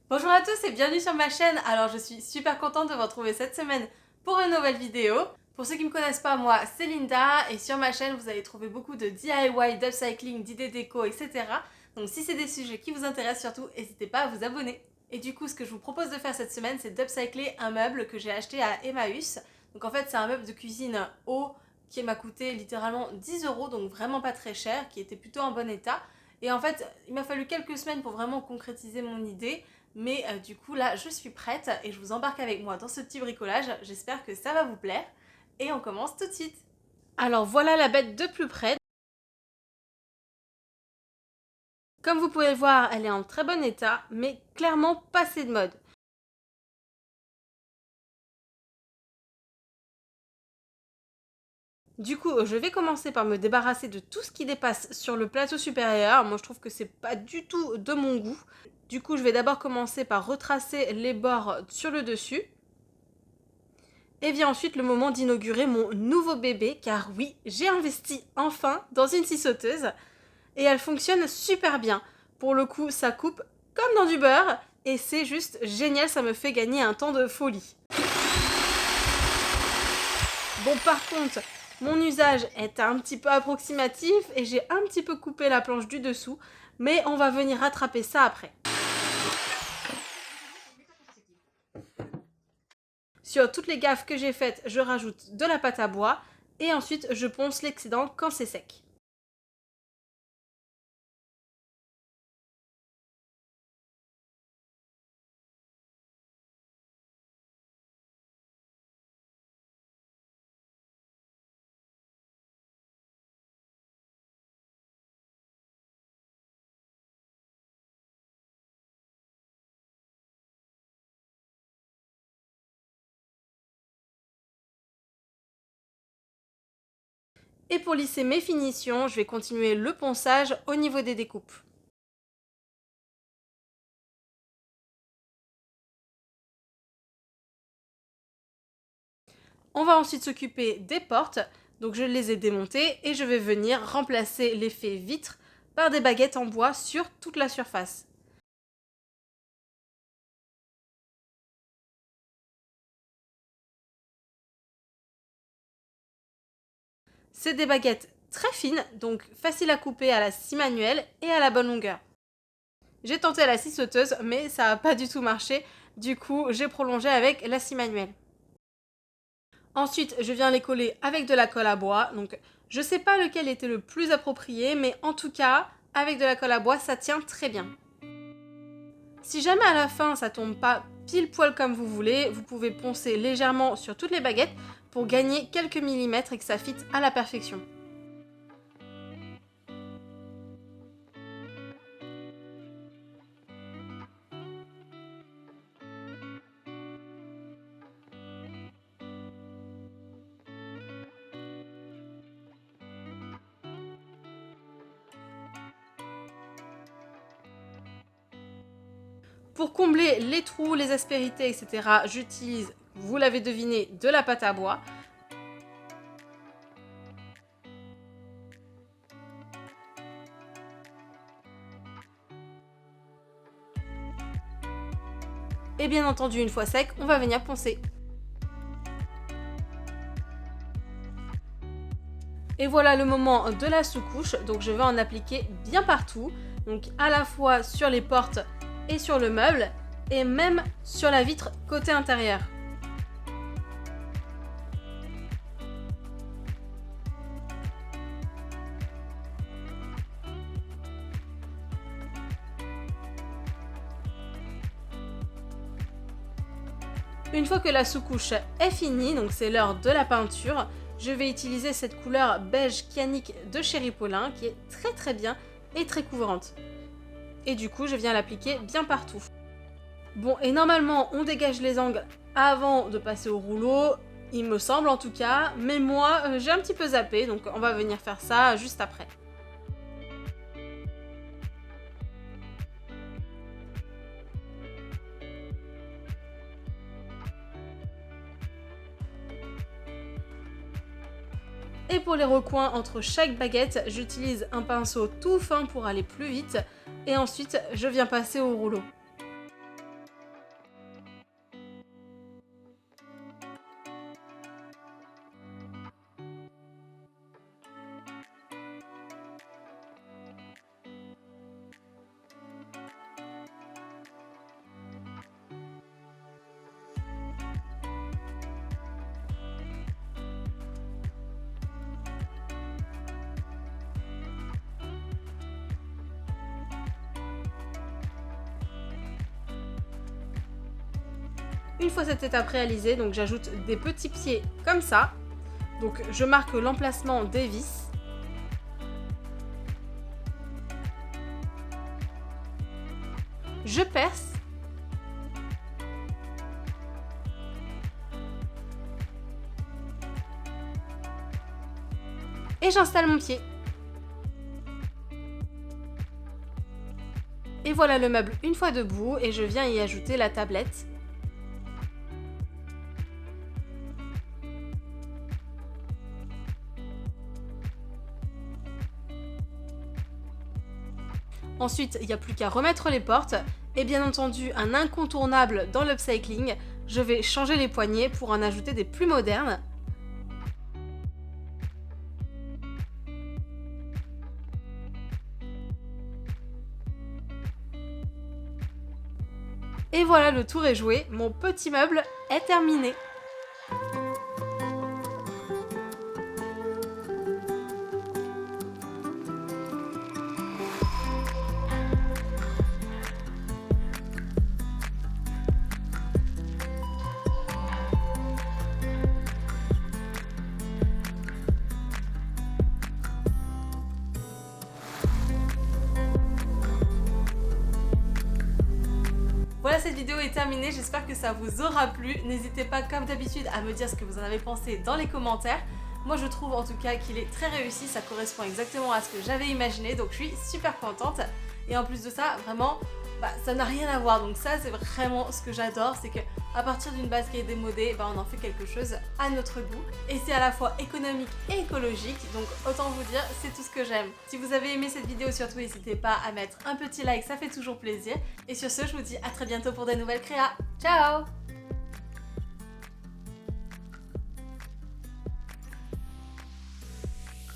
Bonjour à tous et bienvenue sur ma chaîne. Alors je suis super contente de vous retrouver cette semaine pour une nouvelle vidéo. Pour ceux qui ne me connaissent pas, moi c'est Linda et sur ma chaîne vous allez trouver beaucoup de DIY, d'upcycling, d'idées déco, etc. Donc si c'est des sujets qui vous intéressent surtout, n'hésitez pas à vous abonner. Et du coup ce que je vous propose de faire cette semaine c'est d'upcycler un meuble que j'ai acheté à Emmaüs. Donc en fait c'est un meuble de cuisine haut qui m'a coûté littéralement 10 €, donc vraiment pas très cher, qui était plutôt en bon état. Et en fait il m'a fallu quelques semaines pour vraiment concrétiser mon idée. Mais du coup là je suis prête et je vous embarque avec moi dans ce petit bricolage. J'espère que ça va vous plaire. Et on commence tout de suite. Alors voilà la bête de plus près. Comme vous pouvez le voir, elle est en très bon état, mais clairement passée de mode. Du coup, je vais commencer par me débarrasser de tout ce qui dépasse sur le plateau supérieur. Moi, je trouve que c'est pas du tout de mon goût. Du coup, je vais d'abord commencer par retracer les bords sur le dessus. Et vient ensuite le moment d'inaugurer mon nouveau bébé, car oui, j'ai investi enfin dans une scie sauteuse. Et elle fonctionne super bien. Pour le coup, ça coupe comme dans du beurre. Et c'est juste génial, ça me fait gagner un temps de folie. Bon, par contre, mon usage est un petit peu approximatif et j'ai un petit peu coupé la planche du dessous. Mais on va venir rattraper ça après. Sur toutes les gaffes que j'ai faites, je rajoute de la pâte à bois. Et ensuite, je ponce l'excédent quand c'est sec. Et pour lisser mes finitions, je vais continuer le ponçage au niveau des découpes. On va ensuite s'occuper des portes. Donc je les ai démontées et je vais venir remplacer l'effet vitre par des baguettes en bois sur toute la surface. C'est des baguettes très fines, donc faciles à couper à la scie manuelle et à la bonne longueur. J'ai tenté la scie sauteuse, mais ça n'a pas du tout marché. Du coup, j'ai prolongé avec la scie manuelle. Ensuite, je viens les coller avec de la colle à bois. Donc, je sais pas lequel était le plus approprié, mais en tout cas, avec de la colle à bois, ça tient très bien. Si jamais à la fin ça tombe pas pile poil comme vous voulez, vous pouvez poncer légèrement sur toutes les baguettes pour gagner quelques millimètres et que ça fitte à la perfection. Pour combler les trous, les aspérités, etc., j'utilise, vous l'avez deviné, de la pâte à bois. Et bien entendu, une fois sec, on va venir poncer. Et voilà le moment de la sous-couche, donc je vais en appliquer bien partout, donc à la fois sur les portes et sur le meuble, et même sur la vitre côté intérieur. Une fois que la sous-couche est finie, donc c'est l'heure de la peinture, je vais utiliser cette couleur beige Kianic de Chéri Paulin qui est très bien et très couvrante. Et du coup, je viens l'appliquer bien partout. Bon, et normalement, on dégage les angles avant de passer au rouleau, il me semble en tout cas, mais moi, j'ai un petit peu zappé, donc on va venir faire ça juste après. Et pour les recoins entre chaque baguette, j'utilise un pinceau tout fin pour aller plus vite, et ensuite, je viens passer au rouleau. Une fois cette étape réalisée, donc j'ajoute des petits pieds comme ça. Donc je marque l'emplacement des vis. Je perce. Et j'installe mon pied. Et voilà le meuble une fois debout et je viens y ajouter la tablette. Ensuite, il n'y a plus qu'à remettre les portes et bien entendu un incontournable dans l'upcycling, je vais changer les poignées pour en ajouter des plus modernes. Et voilà, le tour est joué, mon petit meuble est terminé. Voilà, cette vidéo est terminée, j'espère que ça vous aura plu. N'hésitez pas comme d'habitude à me dire ce que vous en avez pensé dans les commentaires. Moi je trouve en tout cas qu'il est très réussi, ça correspond exactement à ce que j'avais imaginé, donc je suis super contente. Et en plus de ça, vraiment, ça n'a rien à voir, donc ça c'est vraiment ce que j'adore, c'est que à partir d'une base qui est démodée, on en fait quelque chose à notre goût. Et c'est à la fois économique et écologique, donc autant vous dire, c'est tout ce que j'aime. Si vous avez aimé cette vidéo, surtout n'hésitez pas à mettre un petit like, ça fait toujours plaisir. Et sur ce, je vous dis à très bientôt pour de nouvelles créas. Ciao!